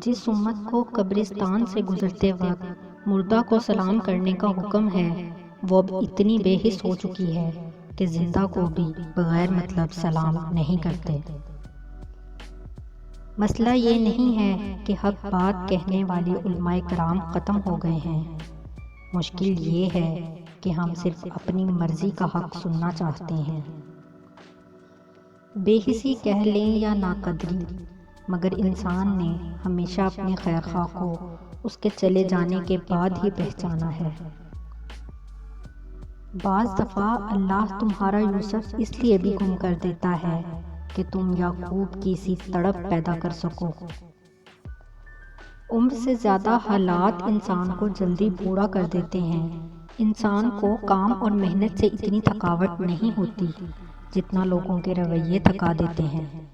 جس امت کو قبرستان سے گزرتے وقت مردہ کو سلام کرنے کا حکم ہے وہ اب اتنی بے حس ہو چکی ہے کہ زندہ کو بھی بغیر مطلب سلام نہیں کرتے۔ مسئلہ یہ نہیں ہے کہ حق بات کہنے والے علماء کرام ختم ہو گئے ہیں، مشکل یہ ہے کہ ہم صرف اپنی مرضی کا حق سننا چاہتے ہیں۔ بے حسی کہہ لیں یا ناقدری، مگر انسان نے ہمیشہ اپنے خیر خواہ کو اس کے چلے جانے کے بعد ہی پہچانا ہے۔ بعض دفعہ اللہ تمہارا یوسف اس لیے بھی گم کر دیتا ہے کہ تم یعقوب کی سی تڑپ پیدا کر سکو۔ عمر سے زیادہ حالات انسان کو جلدی بوڑھا کر دیتے ہیں۔ انسان کو کام اور محنت سے اتنی تھکاوٹ نہیں ہوتی جتنا لوگوں کے رویے تھکا دیتے ہیں۔